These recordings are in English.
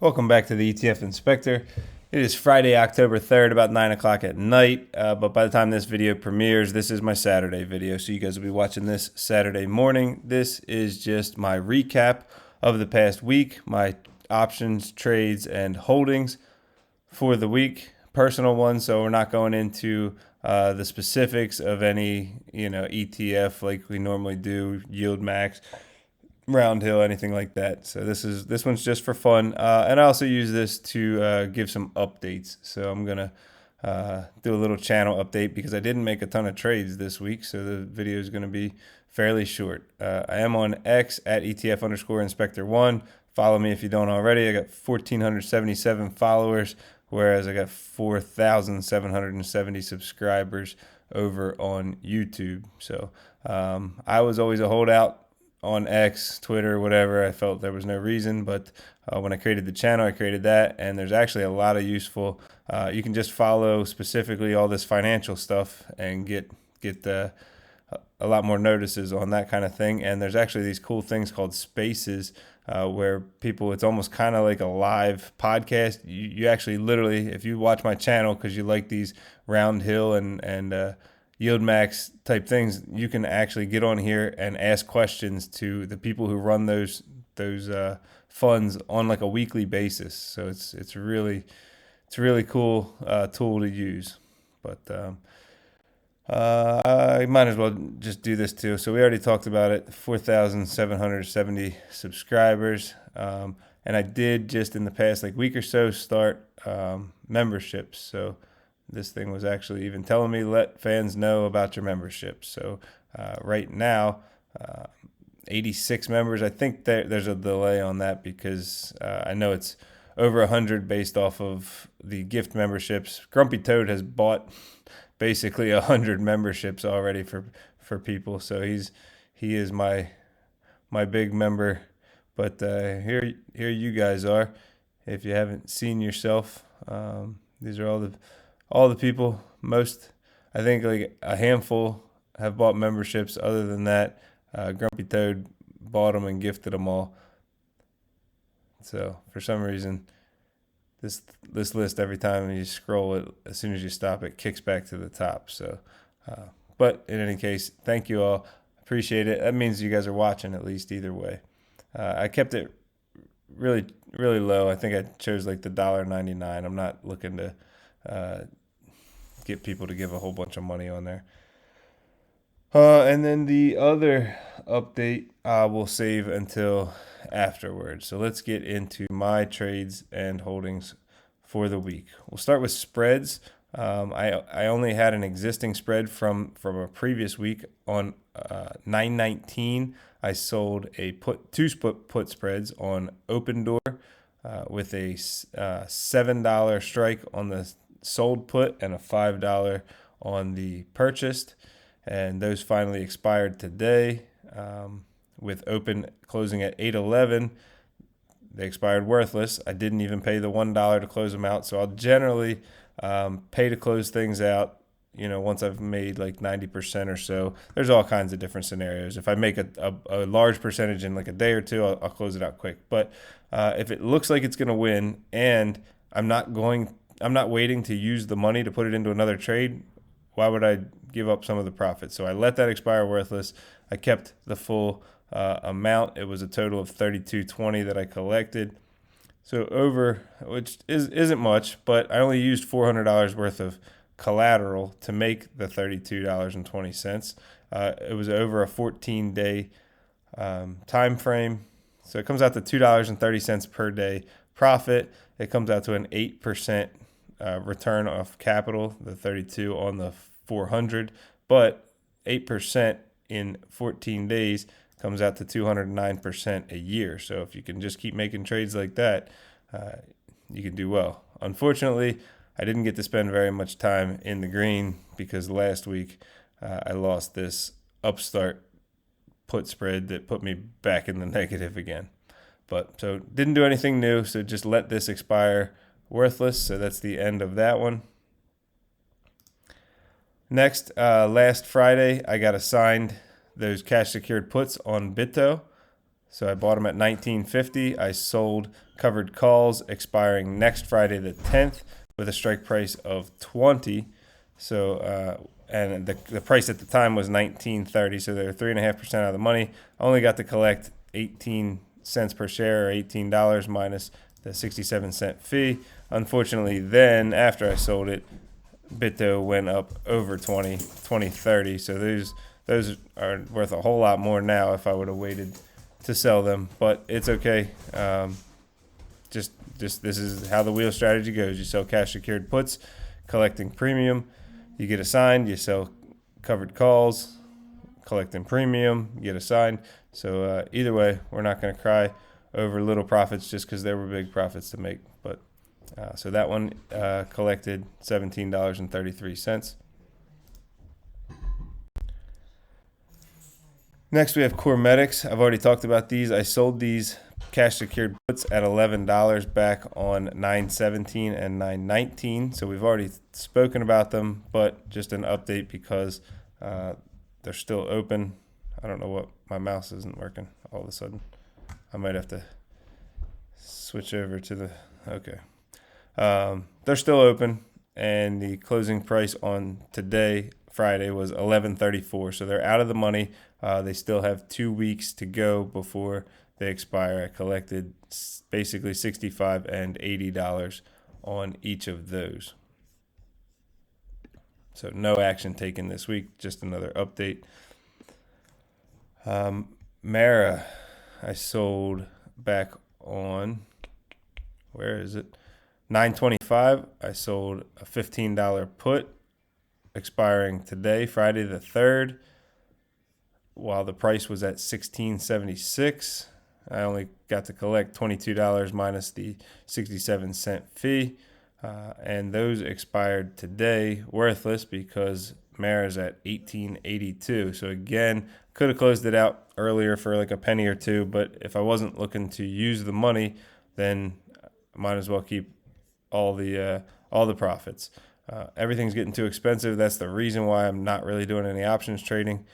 Welcome back to the ETF Inspector. It is Friday, October 3rd, about 9 o'clock at night. But by the time this video premieres, this is my Saturday video. So you guys will be watching this Saturday morning. This is just my recap of the past week, my options, trades, and holdings for the week. Personal ones, so we're not going into the specifics of any ETF like we normally do, yield max, round hill, anything like that. So this one's just for fun, and I also use this to give some updates. So I'm gonna do a little channel update because I didn't make a ton of trades this week, so the video is gonna be fairly short. I am on X at ETF_Inspector1. Follow me if you don't already. I got 1,477 followers, whereas I got 4,770 subscribers over on YouTube. So I was always a holdout on X, Twitter, whatever. I felt there was no reason, but when I created the channel, I created that, and there's actually a lot of useful. You can just follow specifically all this financial stuff and get a lot more notices on that kind of thing. And there's actually these cool things called spaces where people, it's almost kind of like a live podcast. You actually literally, if you watch my channel because you like these round hill and yield max type things, you can actually get on here and ask questions to the people who run those funds on like a weekly basis. So it's a really cool tool to use. But I might as well just do this too. So we already talked about it. 4,770 subscribers, and I did just in the past like week or so start memberships. So this thing was actually even telling me let fans know about your memberships. So right now, 86 members. I think there's a delay on that because I know it's over 100 based off of the gift memberships. Grumpy Toad has bought basically 100 memberships already for people. So he is my big member. But here you guys are. If you haven't seen yourself, these are all the people. Most, I think, like a handful have bought memberships. Other than that, Grumpy Toad bought them and gifted them all. So for some reason, this list, every time you scroll it, as soon as you stop, it kicks back to the top. So, but in any case, thank you all. Appreciate it. That means you guys are watching at least either way. I kept it really low. I think I chose like the $1.99. I'm not looking to get people to give a whole bunch of money on there. And then the other update I will save until afterwards. So let's get into my trades and holdings for the week. We'll start with spreads. I only had an existing spread from a previous week on 9/19. I sold two put spreads on Open Door with a $7 strike on the sold put and a $5 on the purchased, and those finally expired today. With Open closing at 8:11, they expired worthless. I didn't even pay the $1 to close them out, so I'll generally pay to close things out. Once I've made like 90% or so. There's all kinds of different scenarios. If I make a large percentage in like a day or two, I'll close it out quick. But if it looks like it's going to win, and I'm not waiting to use the money to put it into another trade, why would I give up some of the profit? So I let that expire worthless. I kept the full amount. It was a total of $32.20 that I collected. So which isn't much, but I only used $400 worth of collateral to make the $32.20. It was over a 14-day time frame. So it comes out to $2.30 per day profit. It comes out to an 8% return of capital, the 32 on the 400, but 8% in 14 days comes out to 209% a year. So if you can just keep making trades like that, you can do well. Unfortunately, I didn't get to spend very much time in the green because last week I lost this upstart put spread that put me back in the negative again. But so didn't do anything new, so just let this expire worthless. So that's the end of that one. Next, last Friday, I got assigned those cash secured puts on Bitto. So I bought them at 19.50. I sold covered calls expiring next Friday the 10th with a strike price of 20. So and the price at the time was 19.30, so they're 3.5% out of the money. I only got to collect 18 cents per share, or $18 minus the 67-cent fee. Unfortunately, then after I sold it, Bitto went up over 20.30. So those are worth a whole lot more now if I would have waited to sell them. But it's okay. Just this is how the wheel strategy goes. You sell cash secured puts, collecting premium. You get assigned. You sell covered calls, collecting premium. You get assigned. So either way, we're not going to cry over little profits just because there were big profits to make. But so that one collected $17.33. Next, we have Coremetics. I've already talked about these. I sold these cash secured puts at $11 back on 9/17 and 9/19. So we've already spoken about them, but just an update because they're still open. I don't know what, my mouse isn't working all of a sudden. I might have to switch over to the, okay. They're still open, and the closing price on today, Friday, was $11.34. So they're out of the money. They still have 2 weeks to go before they expire. I collected basically $65 and $80 on each of those. So no action taken this week, just another update. Mara, I sold back on, where is it? 9/25. I sold a $15 put expiring today, Friday the 3rd, while the price was at $16.76. I only got to collect $22 minus the 67-cent fee. And those expired today, worthless, because Mara's at $18.82. So again, could have closed it out earlier for like a penny or two, but if I wasn't looking to use the money, then I might as well keep all the profits. Everything's getting too expensive. That's the reason why I'm not really doing any options trading,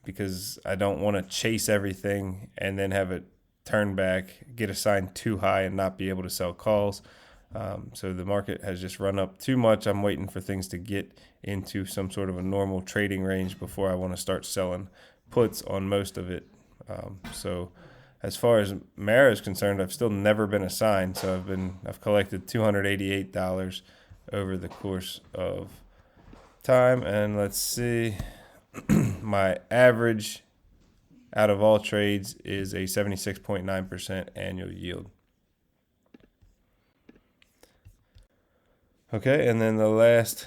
because I don't want to chase everything and then have it turn back, get assigned too high, and not be able to sell calls. So the market has just run up too much. I'm waiting for things to get into some sort of a normal trading range before I want to start selling puts on most of it. So as far as Mara is concerned, I've still never been assigned. So I've collected $288 over the course of time. And let's see, my average out of all trades is a 76.9% annual yield. Okay, and then the last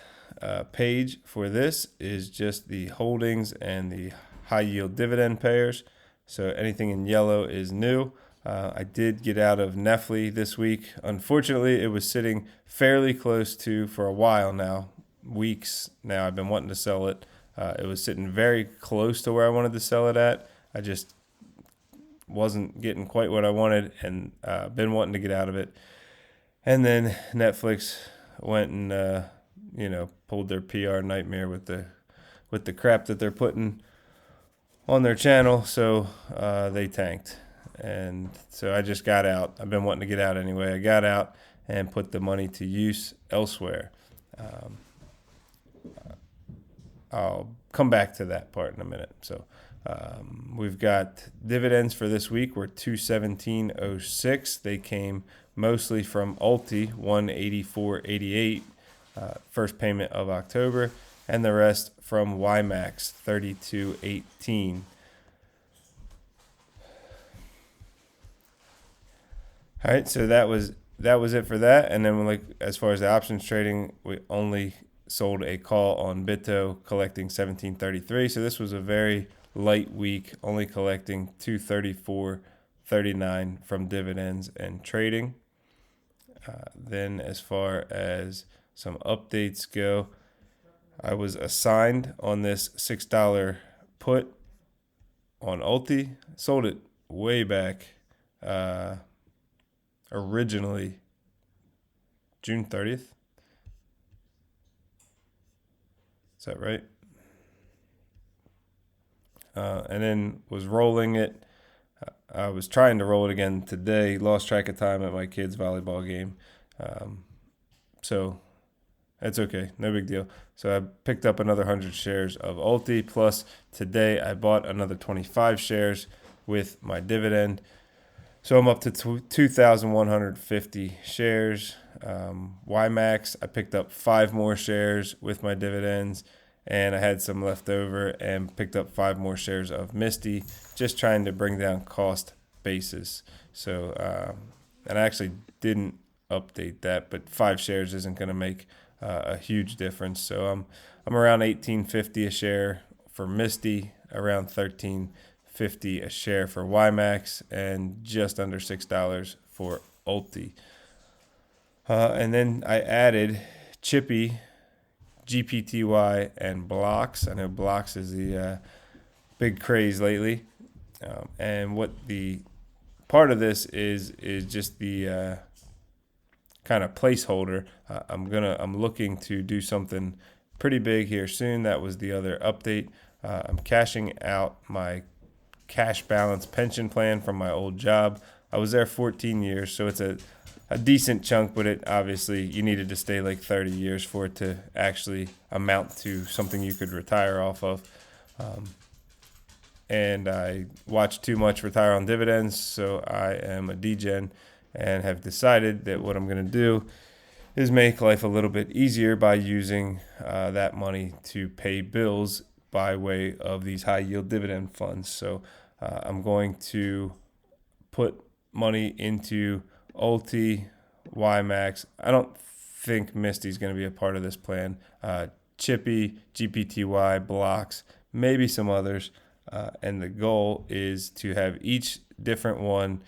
page for this is just the holdings and the high yield dividend payers. So anything in yellow is new. I did get out of Nefli this week. Unfortunately, it was sitting fairly close to, for a while now, weeks now, I've been wanting to sell it. It was sitting very close to where I wanted to sell it at. I just wasn't getting quite what I wanted, and been wanting to get out of it. And then Netflix went and pulled their PR nightmare with the crap that they're putting on their channel, so they tanked. And so I just got out. I've been wanting to get out anyway. I got out and put the money to use elsewhere. I'll come back to that part in a minute. So we've got dividends for this week were $217.06. They came mostly from Ulti, $184.88, first payment of October, and the rest from YMAX, $32.18. All right, so that was it for that. And then as far as the options trading, we only sold a call on Bitto, collecting $17.33. So this was a very light week, only collecting $234.39 from dividends and trading. Then as far as some updates go, I was assigned on this $6 put on Ulti. Sold it way back, originally June 30th. Is that right? And then was rolling it I was trying to roll it again today. Lost track of time at my kids' volleyball game. So that's okay. No big deal. So I picked up another 100 shares of Ulti. Plus, today I bought another 25 shares with my dividend. So I'm up to 2,150 shares. YMAX, I picked up 5 more shares with my dividends, and I had some left over and picked up 5 more shares of Misty, just trying to bring down cost basis. So, and I actually didn't update that, but 5 shares isn't going to make a huge difference. So I'm around 18.50 a share for Misty, around 13.50 a share for YMAX, and just under $6 for Ulti. And then I added Chippy, GPTY, and Blocks. I know Blocks is the big craze lately. And what the part of this is just the kind of placeholder. I'm looking to do something pretty big here soon. That was the other update. I'm cashing out my cash balance pension plan from my old job. I was there 14 years, so it's a decent chunk, but it obviously you needed to stay like 30 years for it to actually amount to something you could retire off of. And I watched too much retire on dividends, so I am a degen and have decided that what I'm going to do is make life a little bit easier by using that money to pay bills by way of these high yield dividend funds. So I'm going to put money into Ulti, YMAX. I don't think Misty's going to be a part of this plan. Chippy, GPTY, Blocks, maybe some others. And the goal is to have each different one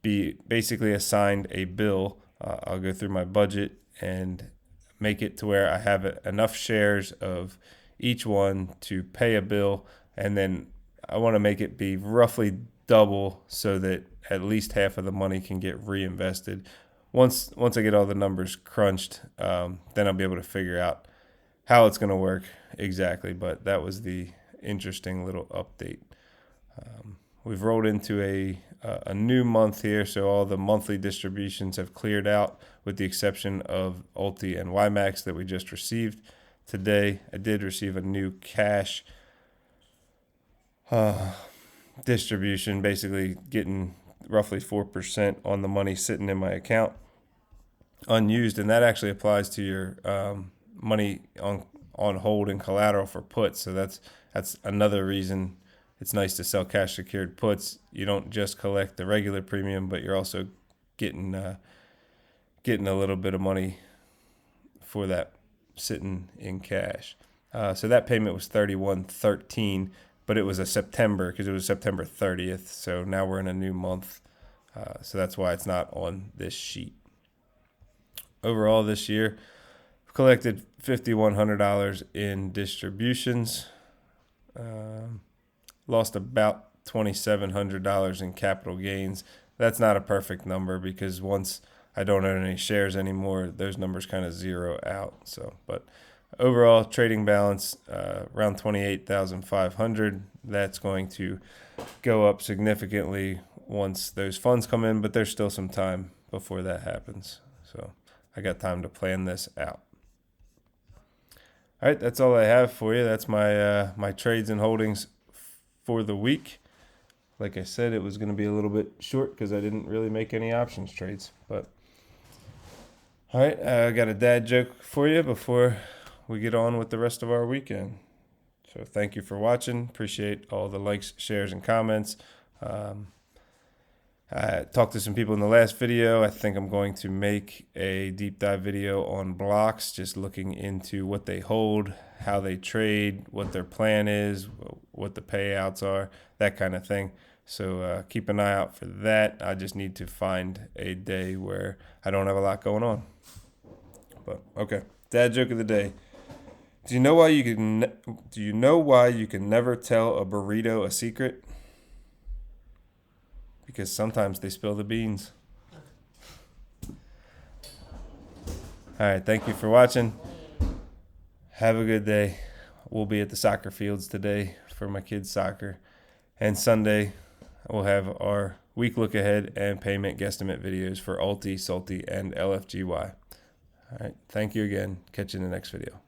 be basically assigned a bill. I'll go through my budget and make it to where I have enough shares of each one to pay a bill. And then I want to make it be roughly double so that at least half of the money can get reinvested. Once I get all the numbers crunched, then I'll be able to figure out how it's going to work exactly. But that was the interesting little update. We've rolled into a new month here, so all the monthly distributions have cleared out with the exception of Ulti and YMAX that we just received today. I did receive a new cash distribution, basically getting roughly 4% on the money sitting in my account unused, and that actually applies to your money on hold and collateral for puts. So that's another reason it's nice to sell cash secured puts. You don't just collect the regular premium, but you're also getting a little bit of money for that sitting in cash. So that payment was $31.13, but it was a September because it was September 30th. So now we're in a new month. So that's why it's not on this sheet. Overall this year, I've collected $5,100 in distributions. Lost about $2,700 in capital gains. That's not a perfect number because once I don't own any shares anymore, those numbers kind of zero out. So, but overall trading balance around 28,500. That's going to go up significantly once those funds come in, but there's still some time before that happens. So I got time to plan this out. All right, that's all I have for you. That's my my trades and holdings for the week. Like I said, it was going to be a little bit short because I didn't really make any options trades. But all right, I got a dad joke for you before we get on with the rest of our weekend. So thank you for watching. Appreciate all the likes, shares, and comments. I talked to some people in the last video. I think I'm going to make a deep dive video on Blocks, just looking into what they hold, how they trade, what their plan is, what the payouts are, that kind of thing. So keep an eye out for that. I just need to find a day where I don't have a lot going on. But okay, dad joke of the day. Do you know why you can never tell a burrito a secret? Because sometimes they spill the beans. All right, thank you for watching. Have a good day. We'll be at the soccer fields today for my kids' soccer. And Sunday, we'll have our week look ahead and payment guesstimate videos for Alti, Salty, and LFGY. All right. Thank you again. Catch you in the next video.